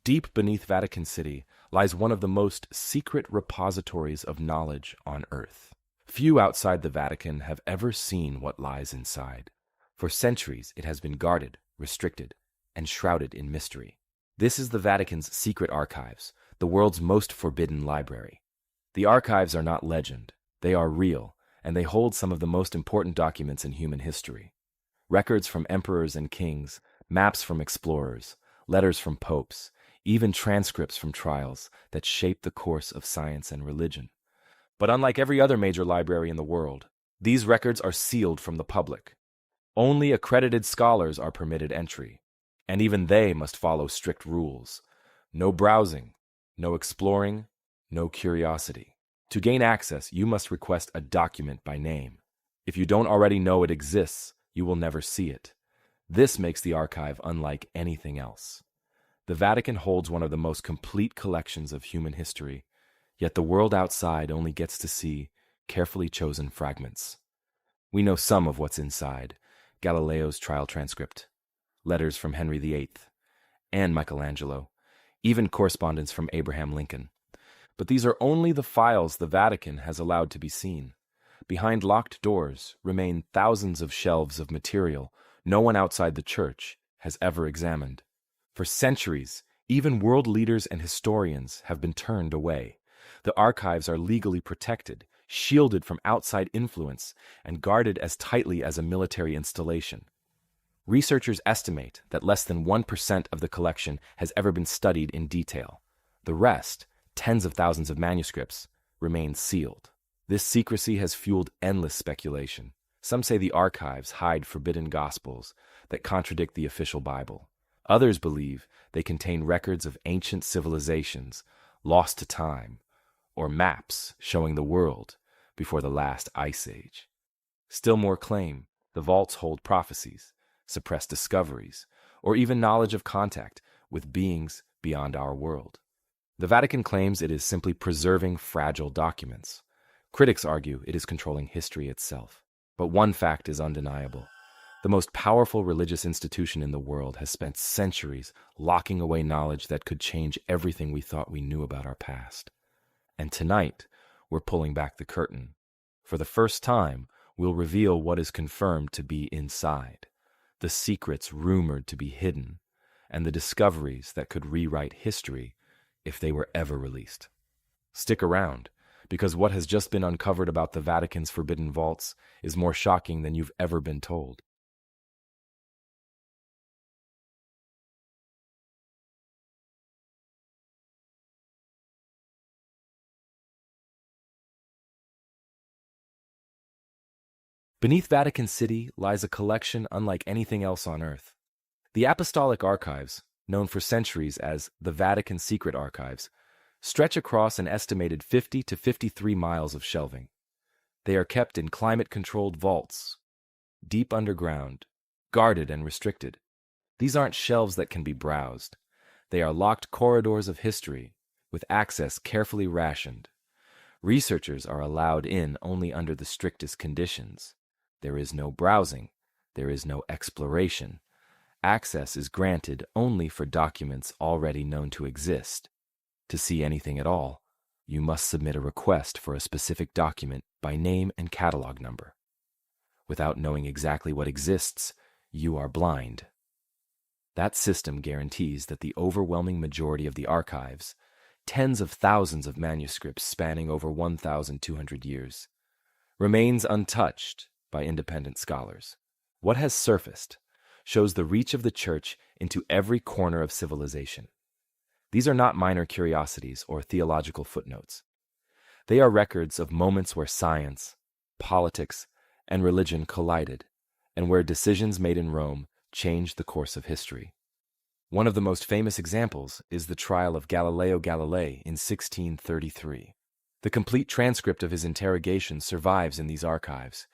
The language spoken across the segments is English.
Deep beneath Vatican City lies one of the most secret repositories of knowledge on Earth. Few outside the Vatican have ever seen what lies inside. For centuries, it has been guarded, restricted, and shrouded in mystery. This is the Vatican's Secret Archives, the world's most forbidden library. The archives are not legend, they are real, and they hold some of the most important documents in human history. Records from emperors and kings, maps from explorers, letters from popes, even transcripts from trials that shape the course of science and religion. But unlike every other major library in the world, these records are sealed from the public. Only accredited scholars are permitted entry, and even they must follow strict rules. No browsing, no exploring, no curiosity. To gain access, you must request a document by name. If you don't already know it exists, you will never see it. This makes the archive unlike anything else. The Vatican holds one of the most complete collections of human history, yet the world outside only gets to see carefully chosen fragments. We know some of what's inside: Galileo's trial transcript, letters from Henry VIII, and Michelangelo, even correspondence from Abraham Lincoln. But these are only the files the Vatican has allowed to be seen. Behind locked doors remain thousands of shelves of material no one outside the Church has ever examined. For centuries, even world leaders and historians have been turned away. The archives are legally protected, shielded from outside influence, and guarded as tightly as a military installation. Researchers estimate that less than 1% of the collection has ever been studied in detail. The rest, tens of thousands of manuscripts, remain sealed. This secrecy has fueled endless speculation. Some say the archives hide forbidden gospels that contradict the official Bible. Others believe they contain records of ancient civilizations lost to time, or maps showing the world before the last ice age. Still more claim the vaults hold prophecies, suppressed discoveries, or even knowledge of contact with beings beyond our world. The Vatican claims it is simply preserving fragile documents. Critics argue it is controlling history itself. But one fact is undeniable. The most powerful religious institution in the world has spent centuries locking away knowledge that could change everything we thought we knew about our past. And tonight, we're pulling back the curtain. For the first time, we'll reveal what is confirmed to be inside, the secrets rumored to be hidden, and the discoveries that could rewrite history if they were ever released. Stick around, because what has just been uncovered about the Vatican's forbidden vaults is more shocking than you've ever been told. Beneath Vatican City lies a collection unlike anything else on Earth. The Apostolic Archives, known for centuries as the Vatican Secret Archives, stretch across an estimated 50 to 53 miles of shelving. They are kept in climate-controlled vaults, deep underground, guarded and restricted. These aren't shelves that can be browsed. They are locked corridors of history, with access carefully rationed. Researchers are allowed in only under the strictest conditions. There is no browsing. There is no exploration. Access is granted only for documents already known to exist. To see anything at all, you must submit a request for a specific document by name and catalog number. Without knowing exactly what exists, you are blind. That system guarantees that the overwhelming majority of the archives, tens of thousands of manuscripts spanning over 1,200 years, remains untouched by independent scholars. What has surfaced shows the reach of the Church into every corner of civilization. These are not minor curiosities or theological footnotes. They are records of moments where science, politics, and religion collided, and where decisions made in Rome changed the course of history. One of the most famous examples is the trial of Galileo Galilei in 1633. The complete transcript of his interrogation survives in these archives.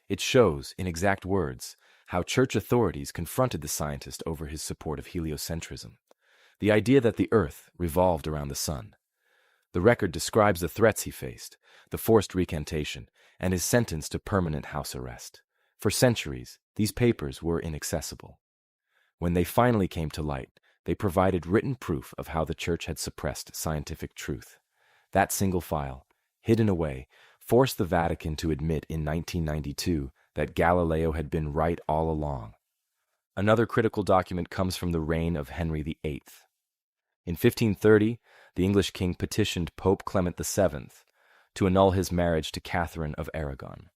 It shows, in exact words, how church authorities confronted the scientist over his support of heliocentrism, the idea that the Earth revolved around the sun. The record describes the threats he faced, the forced recantation, and his sentence to permanent house arrest. For centuries, these papers were inaccessible. When they finally came to light, They provided written proof of how the Church had suppressed scientific truth. That single file, hidden away, forced the Vatican to admit in 1992 that Galileo had been right all along. Another critical document comes from the reign of Henry VIII. In 1530, the English king petitioned Pope Clement VII to annul his marriage to Catherine of Aragon.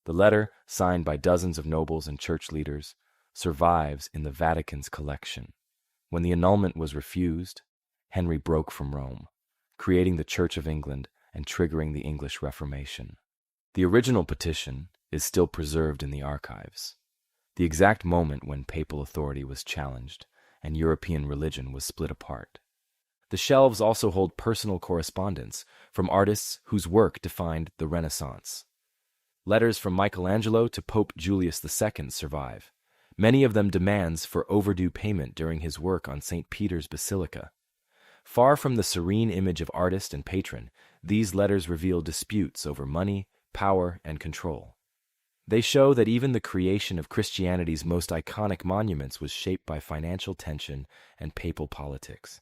The letter, signed by dozens of nobles and church leaders, survives in the Vatican's collection. When the annulment was refused, Henry broke from Rome, creating the Church of England and triggering the English Reformation. The original petition is still preserved in the archives, the exact moment when papal authority was challenged and European religion was split apart. The shelves also hold personal correspondence from artists whose work defined the Renaissance. Letters from Michelangelo to Pope Julius II survive, many of them demands for overdue payment during his work on St. Peter's Basilica. Far from the serene image of artist and patron, these letters reveal disputes over money, power, and control. They show that even the creation of Christianity's most iconic monuments was shaped by financial tension and papal politics.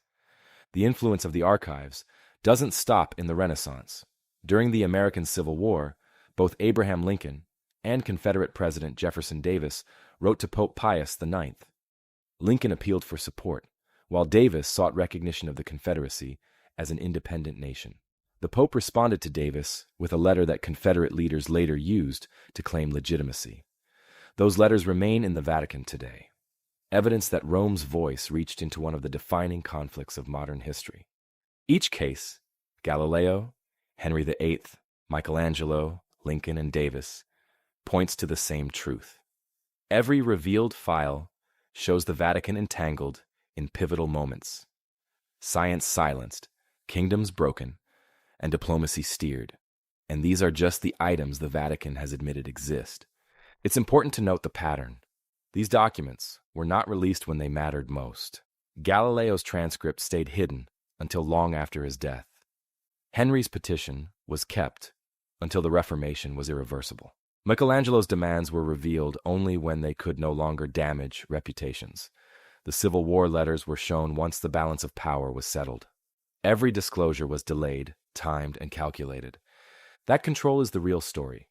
The influence of the archives doesn't stop in the Renaissance. During the American Civil War, both Abraham Lincoln and Confederate President Jefferson Davis wrote to Pope Pius IX. Lincoln appealed for support, while Davis sought recognition of the Confederacy as an independent nation. The Pope responded to Davis with a letter that Confederate leaders later used to claim legitimacy. Those letters remain in the Vatican today, evidence that Rome's voice reached into one of the defining conflicts of modern history. Each case, Galileo, Henry VIII, Michelangelo, Lincoln, and Davis, points to the same truth. Every revealed file shows the Vatican entangled in pivotal moments. Science silenced, kingdoms broken, and diplomacy steered. And these are just the items the Vatican has admitted exist. It's important to note the pattern. These documents were not released when they mattered most. Galileo's transcript stayed hidden until long after his death. Henry's petition was kept until the Reformation was irreversible. Michelangelo's demands were revealed only when they could no longer damage reputations. The Civil War letters were shown once the balance of power was settled. Every disclosure was delayed, timed, and calculated. That control is the real story.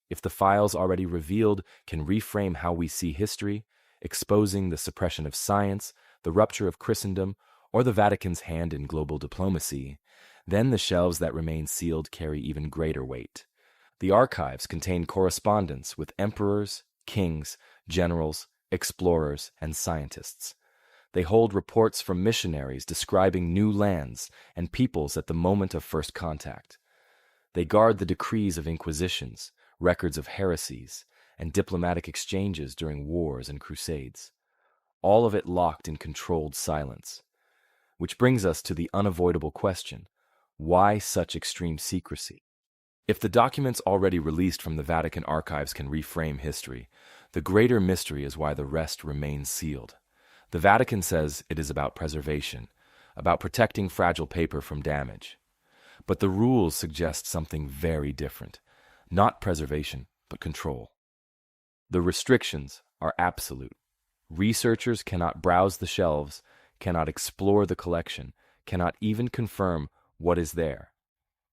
If the files already revealed can reframe how we see history, exposing the suppression of science, the rupture of Christendom, or the Vatican's hand in global diplomacy, then the shelves that remain sealed carry even greater weight. The archives contain correspondence with emperors, kings, generals, explorers, and scientists. They hold reports from missionaries describing new lands and peoples at the moment of first contact. They guard the decrees of inquisitions, records of heresies, and diplomatic exchanges during wars and crusades. All of it locked in controlled silence. Which brings us to the unavoidable question: why such extreme secrecy? If the documents already released from the Vatican archives can reframe history, the greater mystery is why the rest remains sealed. The Vatican says it is about preservation, about protecting fragile paper from damage. But the rules suggest something very different. Not preservation, but control. The restrictions are absolute. Researchers cannot browse the shelves, cannot explore the collection, cannot even confirm what is there.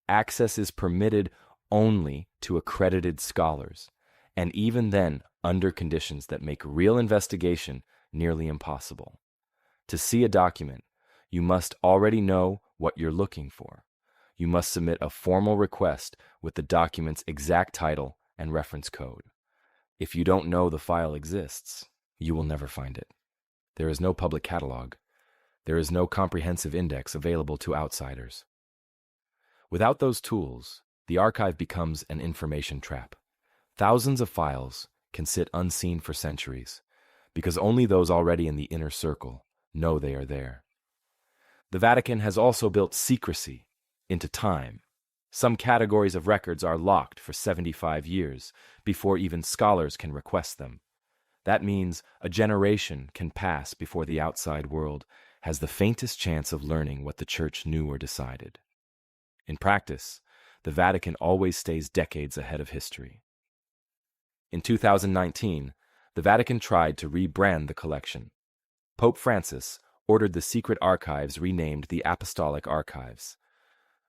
Access is permitted only to accredited scholars, and even then under conditions that make real investigation nearly impossible. To see a document, you must already know what you're looking for. You must submit a formal request with the document's exact title and reference code. If you don't know the file exists, you will never find it. There is no public catalog. There is no comprehensive index available to outsiders. Without those tools, the archive becomes an information trap. Thousands of files can sit unseen for centuries, because only those already in the inner circle know they are there. The Vatican has also built secrecy into time. Some categories of records are locked for 75 years before even scholars can request them. That means a generation can pass before the outside world has the faintest chance of learning what the Church knew or decided. In practice, the Vatican always stays decades ahead of history. In 2019, the Vatican tried to rebrand the collection. Pope Francis ordered the secret archives renamed the Apostolic Archives.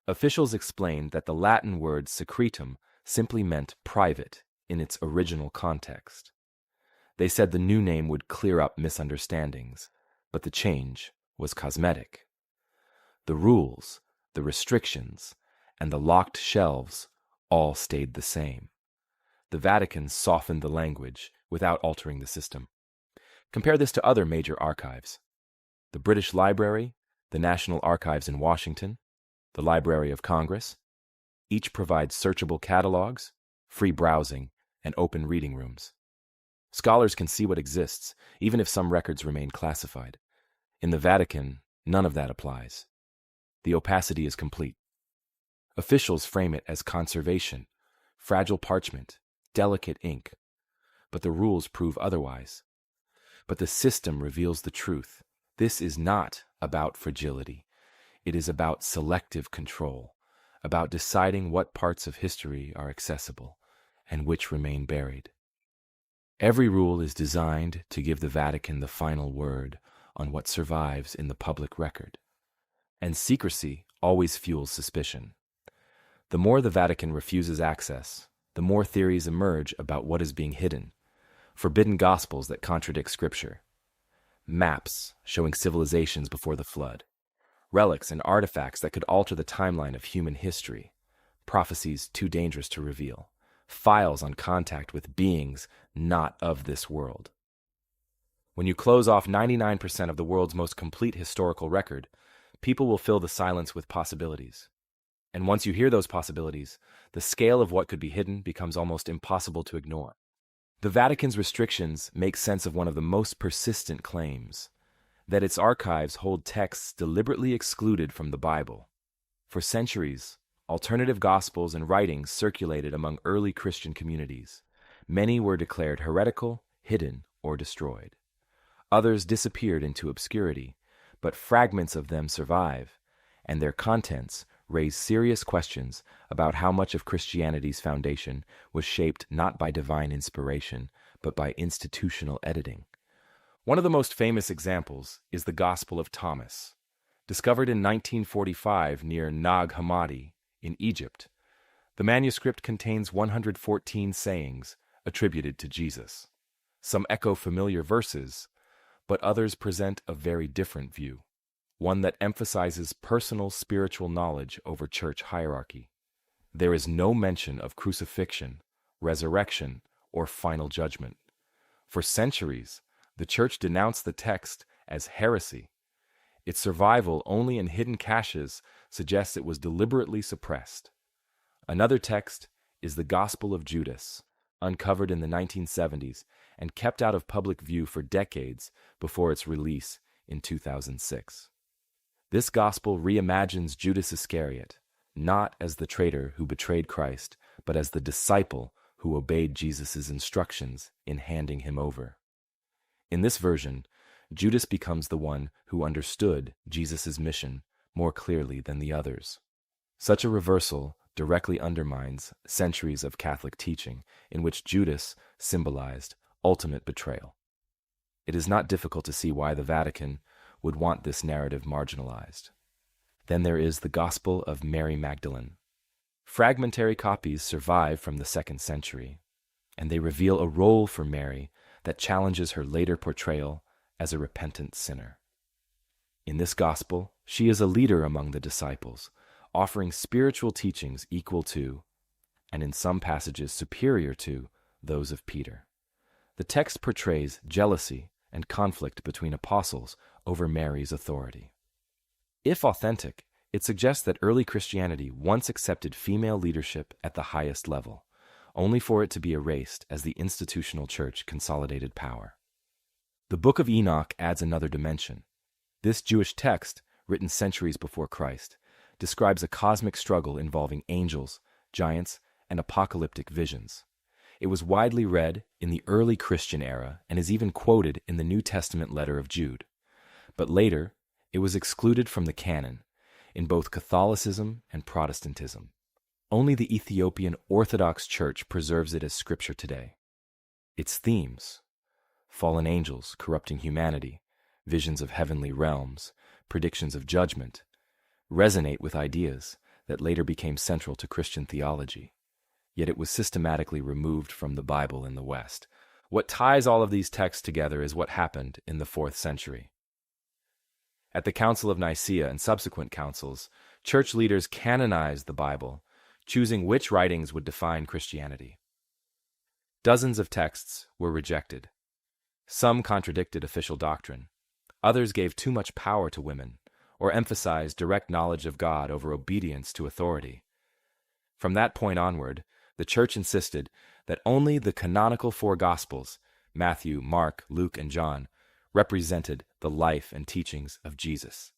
Officials explained that the Latin word secretum simply meant private in its original context. They said the new name would clear up misunderstandings, but the change was cosmetic. The rules, the restrictions, and the locked shelves all stayed the same. The Vatican softened the language without altering the system. Compare this to other major archives. The British Library, the National Archives in Washington, the Library of Congress. Each provides searchable catalogs, free browsing, and open reading rooms. Scholars can see what exists, even if some records remain classified. In the Vatican, none of that applies. The opacity is complete. Officials frame it as conservation, fragile parchment, delicate ink, but the rules prove otherwise. But the system reveals the truth. This is not about fragility. It is about selective control, about deciding what parts of history are accessible and which remain buried. Every rule is designed to give the Vatican the final word on what survives in the public record. And secrecy always fuels suspicion. The more the Vatican refuses access, the more theories emerge about what is being hidden. Forbidden gospels that contradict Scripture. Maps showing civilizations before the flood. Relics and artifacts that could alter the timeline of human history. Prophecies too dangerous to reveal. Files on contact with beings not of this world. When you close off 99% of the world's most complete historical record, people will fill the silence with possibilities. And once you hear those possibilities, the scale of what could be hidden becomes almost impossible to ignore. The Vatican's restrictions make sense of one of the most persistent claims, that its archives hold texts deliberately excluded from the Bible. For centuries, alternative gospels and writings circulated among early Christian communities. Many were declared heretical, hidden, or destroyed. Others disappeared into obscurity, but fragments of them survive, and their contents raise serious questions about how much of Christianity's foundation was shaped not by divine inspiration, but by institutional editing. One of the most famous examples is the Gospel of Thomas. Discovered in 1945 near Nag Hammadi in Egypt, the manuscript contains 114 sayings attributed to Jesus. Some echo familiar verses, but others present a very different view, one that emphasizes personal spiritual knowledge over church hierarchy. There is no mention of crucifixion, resurrection, or final judgment. For centuries, the church denounced the text as heresy. Its survival only in hidden caches suggests it was deliberately suppressed. Another text is the Gospel of Judas, uncovered in the 1970s and kept out of public view for decades before its release in 2006. This gospel reimagines Judas Iscariot, not as the traitor who betrayed Christ, but as the disciple who obeyed Jesus' instructions in handing him over. In this version, Judas becomes the one who understood Jesus' mission more clearly than the others. Such a reversal directly undermines centuries of Catholic teaching in which Judas symbolized ultimate betrayal. It is not difficult to see why the Vatican would want this narrative marginalized. Then there is the Gospel of Mary Magdalene. Fragmentary copies survive from the 2nd century, and they reveal a role for Mary that challenges her later portrayal as a repentant sinner. In this gospel, she is a leader among the disciples, offering spiritual teachings equal to, and in some passages superior to, those of Peter. The text portrays jealousy and conflict between apostles over Mary's authority. If authentic, it suggests that early Christianity once accepted female leadership at the highest level, only for it to be erased as the institutional church consolidated power. The Book of Enoch adds another dimension. This Jewish text, written centuries before Christ, describes a cosmic struggle involving angels, giants, and apocalyptic visions. It was widely read in the early Christian era and is even quoted in the New Testament letter of Jude. But later, it was excluded from the canon in both Catholicism and Protestantism. Only the Ethiopian Orthodox Church preserves it as scripture today. Its themes, fallen angels corrupting humanity, visions of heavenly realms, predictions of judgment, resonate with ideas that later became central to Christian theology. Yet it was systematically removed from the Bible in the West. What ties all of these texts together is what happened in the 4th century. At the Council of Nicaea and subsequent councils, church leaders canonized the Bible, choosing which writings would define Christianity. Dozens of texts were rejected. Some contradicted official doctrine. Others gave too much power to women, or emphasized direct knowledge of God over obedience to authority. From that point onward, the Church insisted that only the canonical 4 Gospels, Matthew, Mark, Luke, and John, represented the life and teachings of Jesus.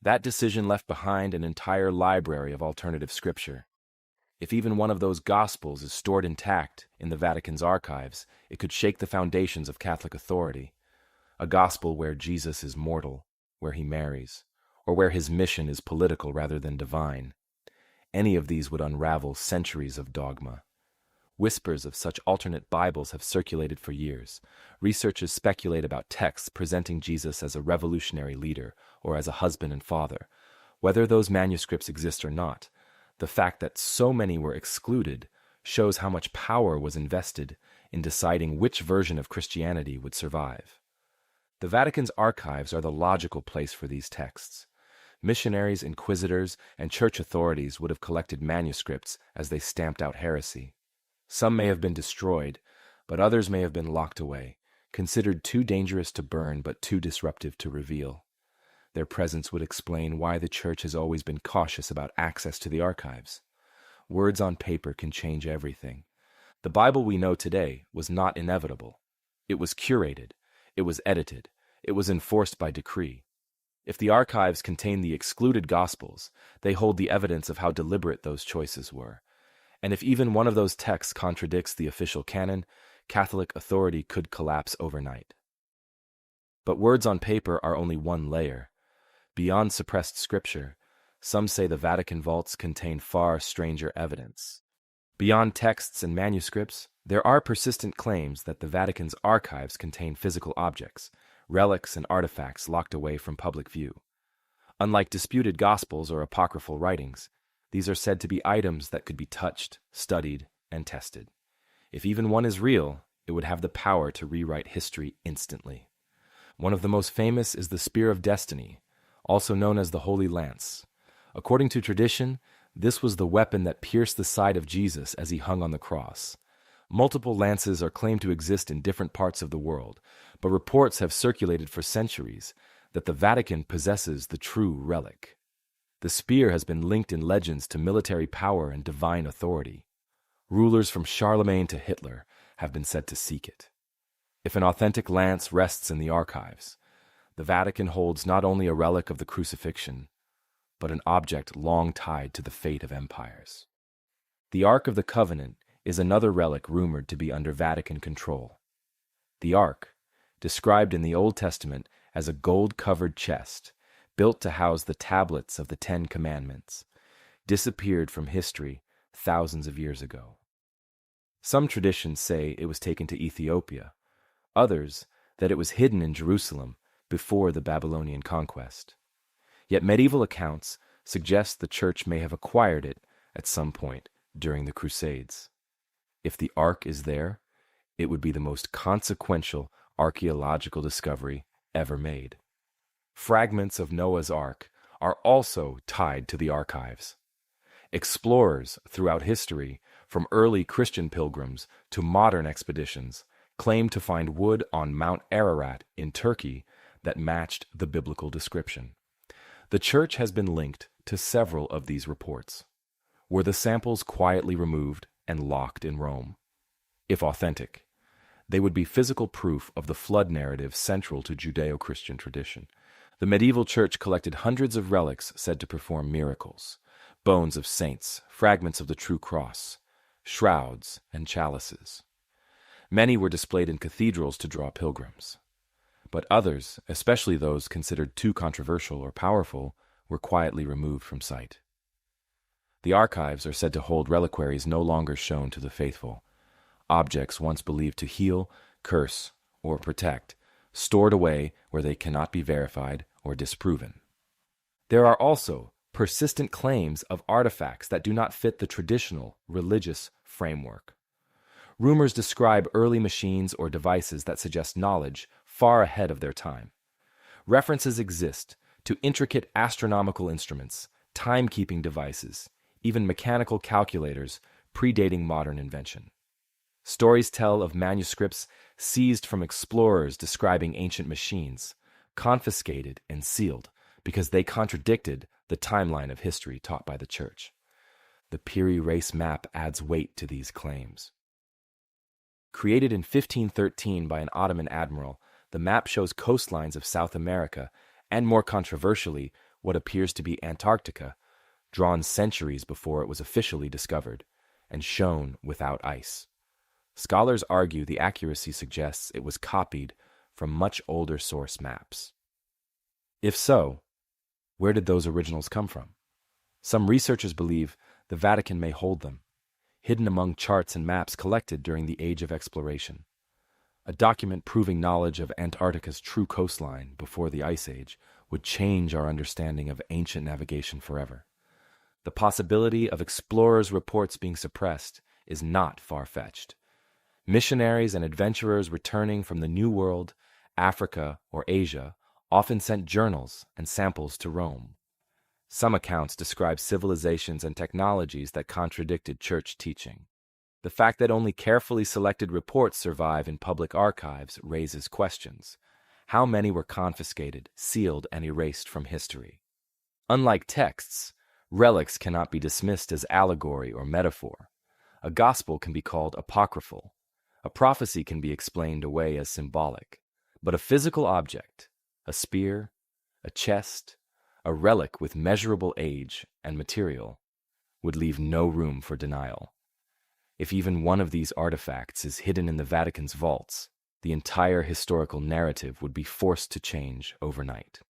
That decision left behind an entire library of alternative scripture. If even one of those Gospels is stored intact in the Vatican's archives, it could shake the foundations of Catholic authority. A gospel where Jesus is mortal, where he marries, or where his mission is political rather than divine. Any of these would unravel centuries of dogma. Whispers of such alternate Bibles have circulated for years. Researchers speculate about texts presenting Jesus as a revolutionary leader or as a husband and father. Whether those manuscripts exist or not, the fact that so many were excluded shows how much power was invested in deciding which version of Christianity would survive. The Vatican's archives are the logical place for these texts. Missionaries, inquisitors, and church authorities would have collected manuscripts as they stamped out heresy. Some may have been destroyed, but others may have been locked away, considered too dangerous to burn but too disruptive to reveal. Their presence would explain why the Church has always been cautious about access to the archives. Words on paper can change everything. The Bible we know today was not inevitable. It was curated. It was edited. It was enforced by decree. If the archives contain the excluded Gospels, they hold the evidence of how deliberate those choices were. And if even one of those texts contradicts the official canon, Catholic authority could collapse overnight. But words on paper are only one layer. Beyond suppressed scripture, some say the Vatican vaults contain far stranger evidence. Beyond texts and manuscripts, there are persistent claims that the Vatican's archives contain physical objects, relics and artifacts locked away from public view. Unlike disputed Gospels or apocryphal writings, these are said to be items that could be touched, studied, and tested. If even one is real, it would have the power to rewrite history instantly. One of the most famous is the Spear of Destiny, also known as the Holy Lance. According to tradition, this was the weapon that pierced the side of Jesus as he hung on the cross. Multiple lances are claimed to exist in different parts of the world, but reports have circulated for centuries that the Vatican possesses the true relic. The spear has been linked in legends to military power and divine authority. Rulers from Charlemagne to Hitler have been said to seek it. If an authentic lance rests in the archives, the Vatican holds not only a relic of the crucifixion, but an object long tied to the fate of empires. The Ark of the Covenant is another relic rumored to be under Vatican control. The Ark, described in the Old Testament as a gold-covered chest, built to house the tablets of the 10 Commandments, disappeared from history thousands of years ago. Some traditions say it was taken to Ethiopia, others that it was hidden in Jerusalem before the Babylonian conquest. Yet medieval accounts suggest the Church may have acquired it at some point during the Crusades. If the Ark is there, it would be the most consequential archaeological discovery ever made. Fragments of Noah's Ark are also tied to the archives. Explorers throughout history, from early Christian pilgrims to modern expeditions, claim to find wood on Mount Ararat in Turkey that matched the biblical description. The Church has been linked to several of these reports. Were the samples quietly removed and locked in Rome? If authentic, they would be physical proof of the flood narrative central to Judeo-Christian tradition. The medieval Church collected hundreds of relics said to perform miracles: bones of saints, fragments of the true cross, shrouds, and chalices. Many were displayed in cathedrals to draw pilgrims. But others, especially those considered too controversial or powerful, were quietly removed from sight. The archives are said to hold reliquaries no longer shown to the faithful. Objects once believed to heal, curse, or protect stored away where they cannot be verified or disproven. There are also persistent claims of artifacts that do not fit the traditional religious framework. Rumors describe early machines or devices that suggest knowledge far ahead of their time. References exist to intricate astronomical instruments, timekeeping devices, even mechanical calculators predating modern invention. Stories tell of manuscripts seized from explorers describing ancient machines, confiscated and sealed because they contradicted the timeline of history taught by the Church. The Piri Reis map adds weight to these claims. Created in 1513 by an Ottoman admiral, the map shows coastlines of South America and, more controversially, what appears to be Antarctica, drawn centuries before it was officially discovered, and shown without ice. Scholars argue the accuracy suggests it was copied from much older source maps. If so, where did those originals come from? Some researchers believe the Vatican may hold them, hidden among charts and maps collected during the Age of Exploration. A document proving knowledge of Antarctica's true coastline before the Ice Age would change our understanding of ancient navigation forever. The possibility of explorers' reports being suppressed is not far-fetched. Missionaries and adventurers returning from the New World, Africa, or Asia often sent journals and samples to Rome. Some accounts describe civilizations and technologies that contradicted church teaching. The fact that only carefully selected reports survive in public archives raises questions. How many were confiscated, sealed, and erased from history? Unlike texts, relics cannot be dismissed as allegory or metaphor. A gospel can be called apocryphal. A prophecy can be explained away as symbolic. But a physical object, a spear, a chest, a relic with measurable age and material, would leave no room for denial. If even one of these artifacts is hidden in the Vatican's vaults, the entire historical narrative would be forced to change overnight.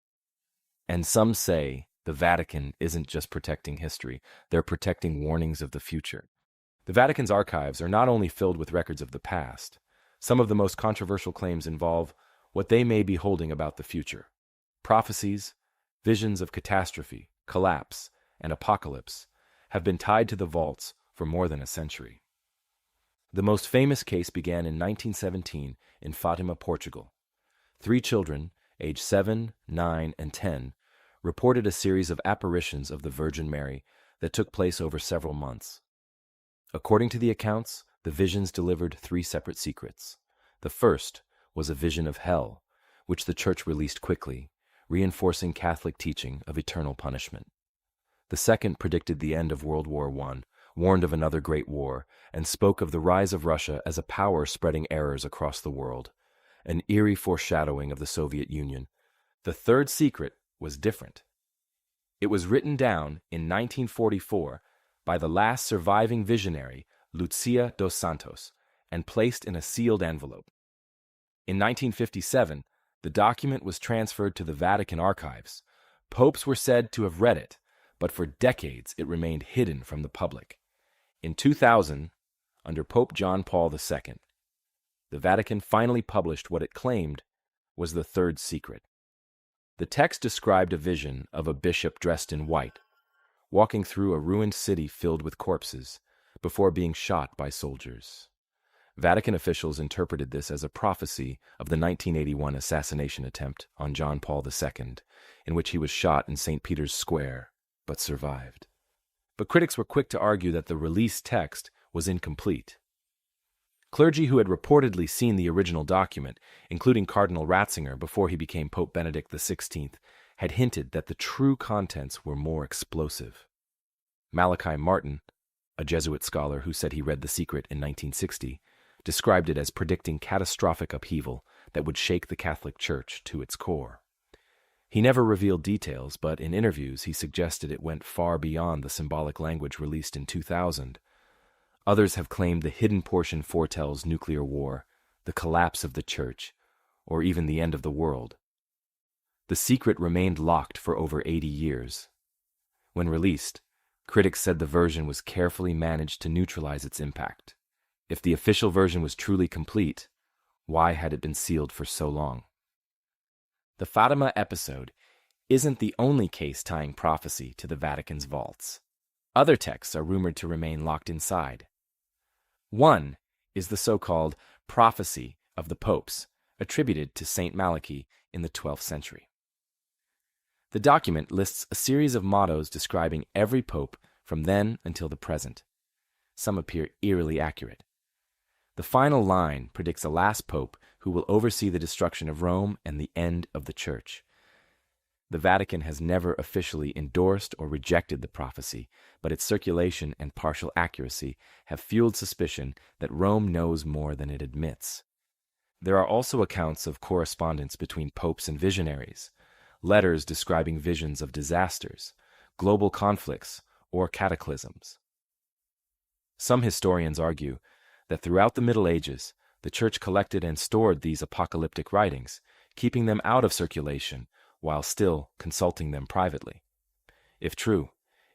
And some say the Vatican isn't just protecting history, they're protecting warnings of the future. The Vatican's archives are not only filled with records of the past, some of the most controversial claims involve what they may be holding about the future. Prophecies, visions of catastrophe, collapse, and apocalypse have been tied to the vaults for more than a century. The most famous case began in 1917 in Fatima, Portugal. 3 children, aged 7, 9, and 10, reported a series of apparitions of the Virgin Mary that took place over several months. According to the accounts, the visions delivered 3 separate secrets. The first was a vision of hell, which the Church released quickly, reinforcing Catholic teaching of eternal punishment. The second predicted the end of World War I, warned of another great war, and spoke of the rise of Russia as a power spreading errors across the world, an eerie foreshadowing of the Soviet Union. The third secret was different. It was written down in 1944 by the last surviving visionary, Lucia dos Santos, and placed in a sealed envelope. In 1957, the document was transferred to the Vatican Archives. Popes were said to have read it, but for decades it remained hidden from the public. In 2000, under Pope John Paul II, the Vatican finally published what it claimed was the third secret. The text described a vision of a bishop dressed in white, walking through a ruined city filled with corpses, before being shot by soldiers. Vatican officials interpreted this as a prophecy of the 1981 assassination attempt on John Paul II, in which he was shot in St. Peter's Square, but survived. But critics were quick to argue that the released text was incomplete. Clergy who had reportedly seen the original document, including Cardinal Ratzinger before he became Pope Benedict XVI, had hinted that the true contents were more explosive. Malachi Martin, a Jesuit scholar who said he read The Secret in 1960, described it as predicting catastrophic upheaval that would shake the Catholic Church to its core. He never revealed details, but in interviews he suggested it went far beyond the symbolic language released in 2000. Others have claimed the hidden portion foretells nuclear war, the collapse of the Church, or even the end of the world. The secret remained locked for over 80 years. When released, critics said the version was carefully managed to neutralize its impact. If the official version was truly complete, why had it been sealed for so long? The Fatima episode isn't the only case tying prophecy to the Vatican's vaults. Other texts are rumored to remain locked inside. One is the so-called Prophecy of the Popes, attributed to Saint Malachy in the 12th century. The document lists a series of mottos describing every pope from then until the present. Some appear eerily accurate. The final line predicts a last pope who will oversee the destruction of Rome and the end of the Church. The Vatican has never officially endorsed or rejected the prophecy, but its circulation and partial accuracy have fueled suspicion that Rome knows more than it admits. There are also accounts of correspondence between popes and visionaries, letters describing visions of disasters, global conflicts, or cataclysms. Some historians argue that throughout the Middle Ages, the Church collected and stored these apocalyptic writings, keeping them out of circulation while still consulting them privately. If true,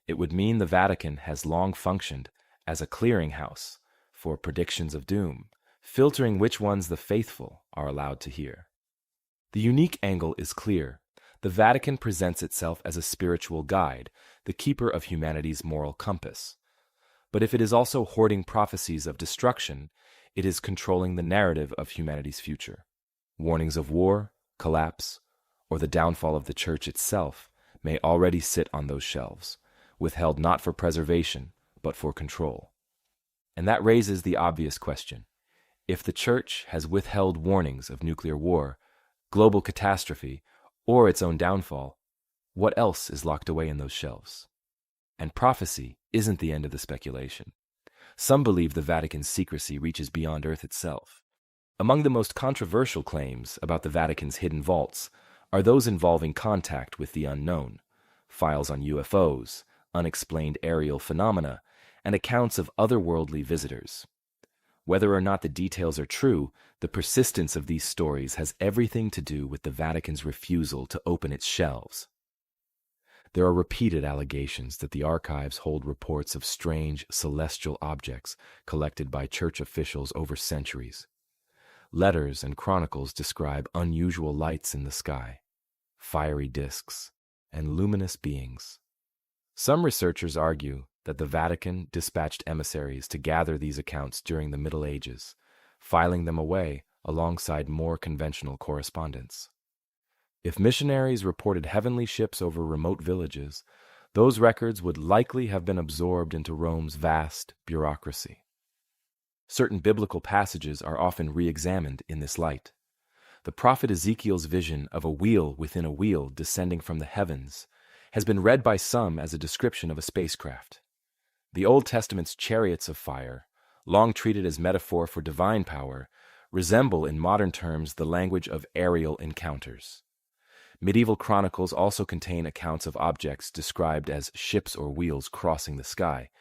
it would mean the Vatican has long functioned as a clearinghouse for predictions of doom, filtering which ones the faithful are allowed to hear. The unique angle is clear. The Vatican presents itself as a spiritual guide, the keeper of humanity's moral compass. But if it is also hoarding prophecies of destruction, it is controlling the narrative of humanity's future. Warnings of war, collapse, or the downfall of the Church itself may already sit on those shelves, withheld not for preservation, but for control. And that raises the obvious question. If the Church has withheld warnings of nuclear war, global catastrophe, or its own downfall, what else is locked away in those shelves? And prophecy isn't the end of the speculation. Some believe the Vatican's secrecy reaches beyond Earth itself. Among the most controversial claims about the Vatican's hidden vaults are those involving contact with the unknown, files on UFOs, unexplained aerial phenomena, and accounts of otherworldly visitors. Whether or not the details are true, the persistence of these stories has everything to do with the Vatican's refusal to open its shelves. There are repeated allegations that the archives hold reports of strange celestial objects collected by Church officials over centuries. Letters and chronicles describe unusual lights in the sky, fiery disks, and luminous beings. Some researchers argue that the Vatican dispatched emissaries to gather these accounts during the Middle Ages, filing them away alongside more conventional correspondence. If missionaries reported heavenly ships over remote villages, those records would likely have been absorbed into Rome's vast bureaucracy. Certain biblical passages are often re-examined in this light. The prophet Ezekiel's vision of a wheel within a wheel descending from the heavens has been read by some as a description of a spacecraft. The Old Testament's chariots of fire, long treated as metaphor for divine power, resemble in modern terms the language of aerial encounters. Medieval chronicles also contain accounts of objects described as ships or wheels crossing the sky,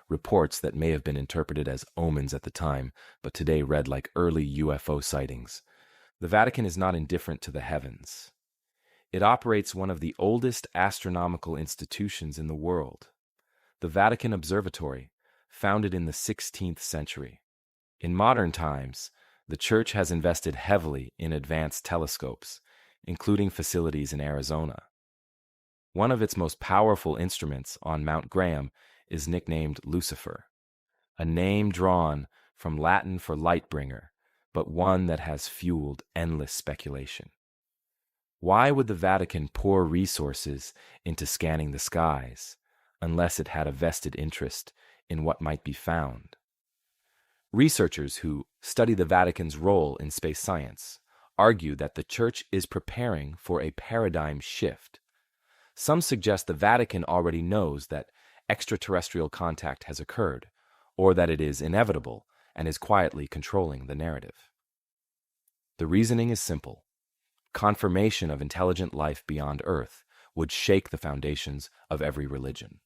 reports that may have been interpreted as omens at the time, but today read like early UFO sightings. The Vatican is not indifferent to the heavens. It operates one of the oldest astronomical institutions in the world, the Vatican Observatory, founded in the 16th century. In modern times, the Church has invested heavily in advanced telescopes, including facilities in Arizona. One of its most powerful instruments on Mount Graham is nicknamed Lucifer, a name drawn from Latin for light bringer, but one that has fueled endless speculation. Why would the Vatican pour resources into scanning the skies, unless it had a vested interest in what might be found? Researchers who study the Vatican's role in space science argue that the Church is preparing for a paradigm shift. Some suggest the Vatican already knows that extraterrestrial contact has occurred, or that it is inevitable and is quietly controlling the narrative. The reasoning is simple. Confirmation of intelligent life beyond Earth would shake the foundations of every religion.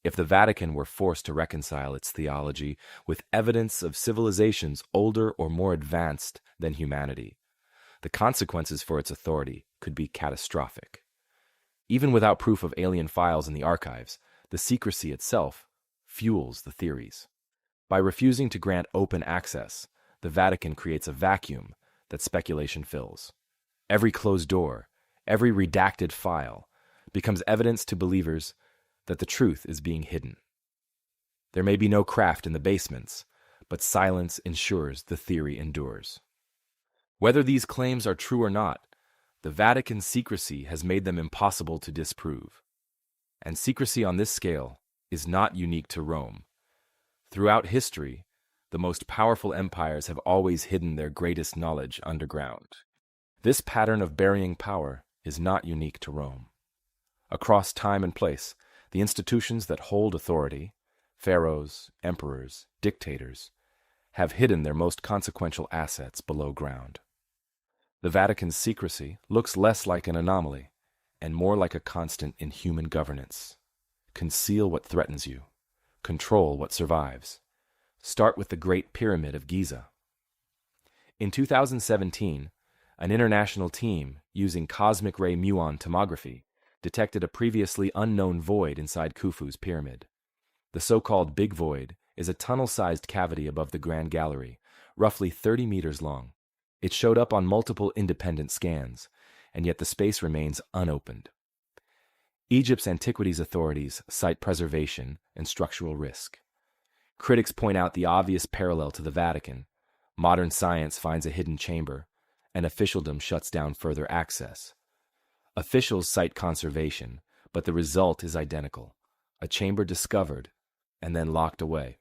If the Vatican were forced to reconcile its theology with evidence of civilizations older or more advanced than humanity, the consequences for its authority could be catastrophic. Even without proof of alien files in the archives, the secrecy itself fuels the theories. By refusing to grant open access, the Vatican creates a vacuum that speculation fills. Every closed door every redacted file, becomes evidence to believers that the truth is being hidden. There may be no craft in the basements, but silence ensures the theory endures. Whether these claims are true or not, the Vatican's secrecy has made them impossible to disprove. And secrecy on this scale is not unique to Rome. Throughout history, the most powerful empires have always hidden their greatest knowledge underground. This pattern of burying power is not unique to Rome. Across time and place, the institutions that hold authority, pharaohs, emperors, dictators, have hidden their most consequential assets below ground. The Vatican's secrecy looks less like an anomaly and more like a constant in human governance. Conceal what threatens you. Control what survives. Start with the Great Pyramid of Giza. In 2017, an international team using cosmic ray muon tomography detected a previously unknown void inside Khufu's pyramid. The so-called Big Void is a tunnel-sized cavity above the Grand Gallery, roughly 30 meters long. It showed up on multiple independent scans, and yet the space remains unopened. Egypt's antiquities authorities cite preservation and structural risk. Critics point out the obvious parallel to the Vatican. Modern science finds a hidden chamber, and officialdom shuts down further access. Officials cite conservation, but the result is identical: a chamber discovered and then locked away.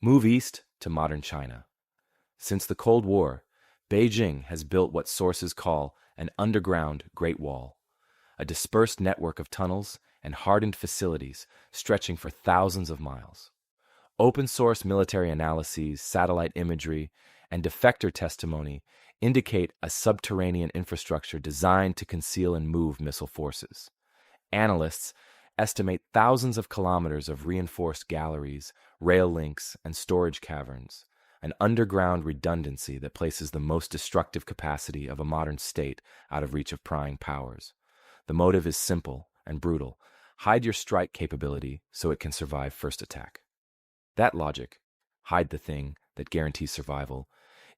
Move east to modern China. Since the Cold War, Beijing has built what sources call an underground Great Wall, a dispersed network of tunnels and hardened facilities stretching for thousands of miles. Open-source military analyses, satellite imagery, and defector testimony indicate a subterranean infrastructure designed to conceal and move missile forces. Analysts estimate thousands of kilometers of reinforced galleries, rail links, and storage caverns, an underground redundancy that places the most destructive capacity of a modern state out of reach of prying powers. The motive is simple and brutal: hide your strike capability so it can survive first attack. That logic, hide the thing that guarantees survival,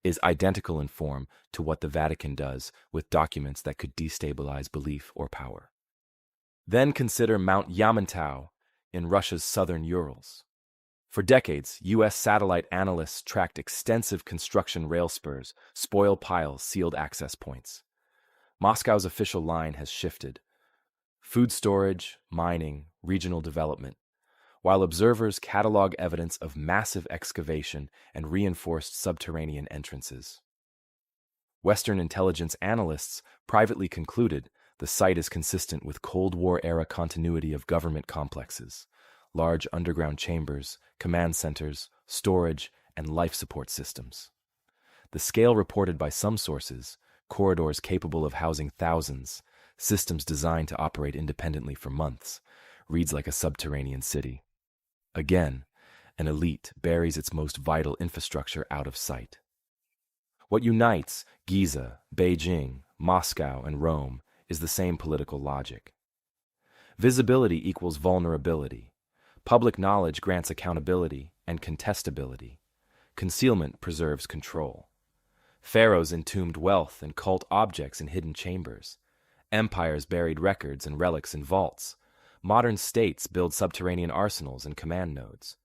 is identical in form to what the Vatican does with documents that could destabilize belief or power. Then consider Mount Yamantau in Russia's southern Urals. For decades, U.S. satellite analysts tracked extensive construction rail spurs, spoil piles, sealed access points. Moscow's official line has shifted: food storage, mining, regional development, while observers catalog evidence of massive excavation and reinforced subterranean entrances. Western intelligence analysts privately concluded the site is consistent with Cold War-era continuity of government complexes: large underground chambers, command centers, storage, and life support systems. The scale reported by some sources, corridors capable of housing thousands, systems designed to operate independently for months, reads like a subterranean city. Again, an elite buries its most vital infrastructure out of sight. What unites Giza, Beijing, Moscow, and Rome is the same political logic. Visibility equals vulnerability. Public knowledge grants accountability and contestability. Concealment preserves control. Pharaohs entombed wealth and cult objects in hidden chambers. Empires buried records and relics in vaults. Modern states build subterranean arsenals and command nodes.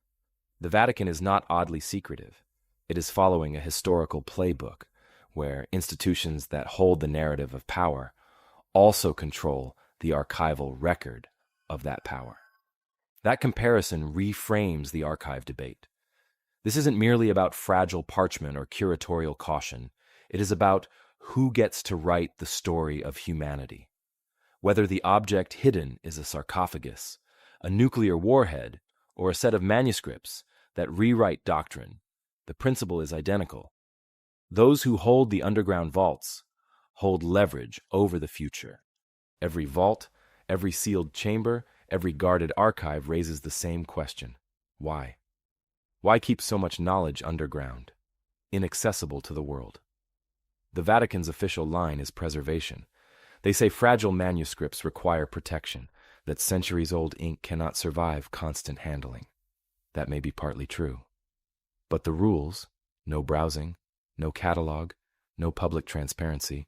The Vatican is not oddly secretive. It is following a historical playbook where institutions that hold the narrative of power also control the archival record of that power. That comparison reframes the archive debate. This isn't merely about fragile parchment or curatorial caution. It is about who gets to write the story of humanity. Whether the object hidden is a sarcophagus, a nuclear warhead, or a set of manuscripts that rewrite doctrine, the principle is identical. Those who hold the underground vaults hold leverage over the future. Every vault, every sealed chamber, every guarded archive raises the same question: why? Why keep so much knowledge underground, inaccessible to the world? The Vatican's official line is preservation. They say fragile manuscripts require protection, that centuries-old ink cannot survive constant handling. That may be partly true. But the rules, no browsing, no catalog, no public transparency,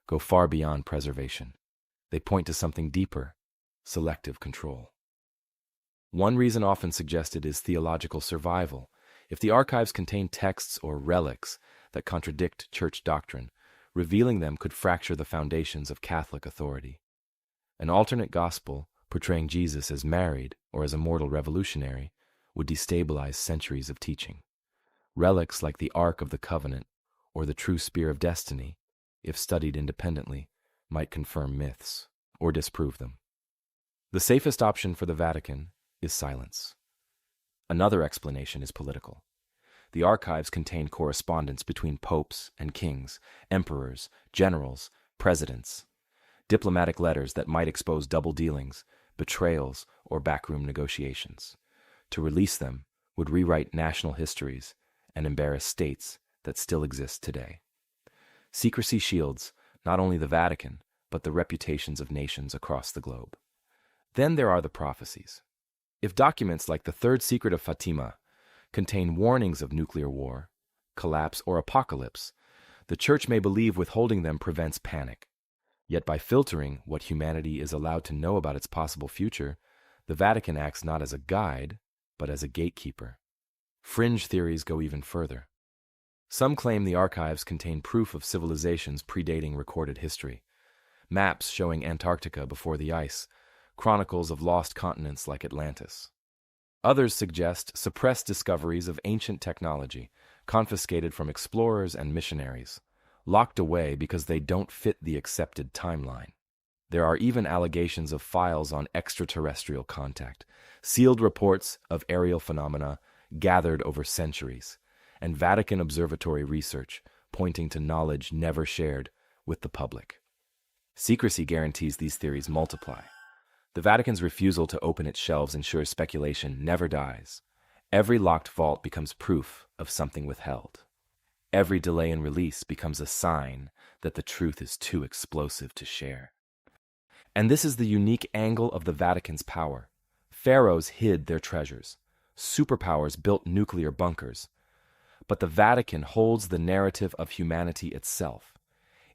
go far beyond preservation. They point to something deeper: selective control. One reason often suggested is theological survival. If the archives contain texts or relics that contradict church doctrine, revealing them could fracture the foundations of Catholic authority. An alternate gospel, portraying Jesus as married or as a mortal revolutionary, would destabilize centuries of teaching. Relics like the Ark of the Covenant or the true Spear of Destiny, if studied independently, might confirm myths or disprove them. The safest option for the Vatican is silence. Another explanation is political. The archives contain correspondence between popes and kings, emperors, generals, presidents, diplomatic letters that might expose double dealings, betrayals, or backroom negotiations. To release them would rewrite national histories and embarrass states that still exist today. Secrecy shields not only the Vatican, but the reputations of nations across the globe. Then there are the prophecies. If documents like the Third Secret of Fatima contain warnings of nuclear war, collapse, or apocalypse, the Church may believe withholding them prevents panic. Yet by filtering what humanity is allowed to know about its possible future, the Vatican acts not as a guide, but as a gatekeeper. Fringe theories go even further. Some claim the archives contain proof of civilizations predating recorded history, maps showing Antarctica before the ice, chronicles of lost continents like Atlantis. Others suggest suppressed discoveries of ancient technology, confiscated from explorers and missionaries, locked away because they don't fit the accepted timeline. There are even allegations of files on extraterrestrial contact, sealed reports of aerial phenomena gathered over centuries, and Vatican observatory research pointing to knowledge never shared with the public. Secrecy guarantees these theories multiply. The Vatican's refusal to open its shelves ensures speculation never dies. Every locked vault becomes proof of something withheld. Every delay in release becomes a sign that the truth is too explosive to share. And this is the unique angle of the Vatican's power. Pharaohs hid their treasures. Superpowers built nuclear bunkers. But the Vatican holds the narrative of humanity itself.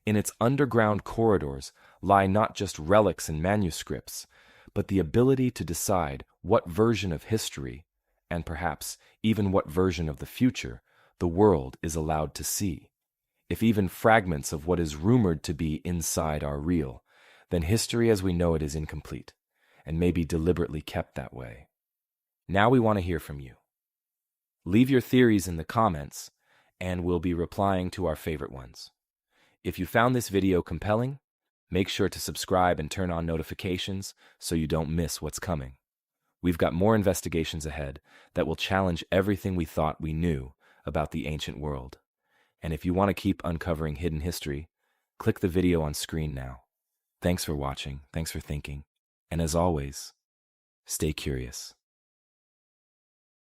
In its underground corridors lie not just relics and manuscripts, but the ability to decide what version of history, and perhaps even what version of the future, the world is allowed to see. If even fragments of what is rumored to be inside are real, then history as we know it is incomplete, and may be deliberately kept that way. Now we want to hear from you. Leave your theories in the comments, and we'll be replying to our favorite ones. If you found this video compelling, make sure to subscribe and turn on notifications so you don't miss what's coming. We've got more investigations ahead that will challenge everything we thought we knew about the ancient world. And if you want to keep uncovering hidden history, click the video on screen now. Thanks for watching, thanks for thinking, and as always, stay curious.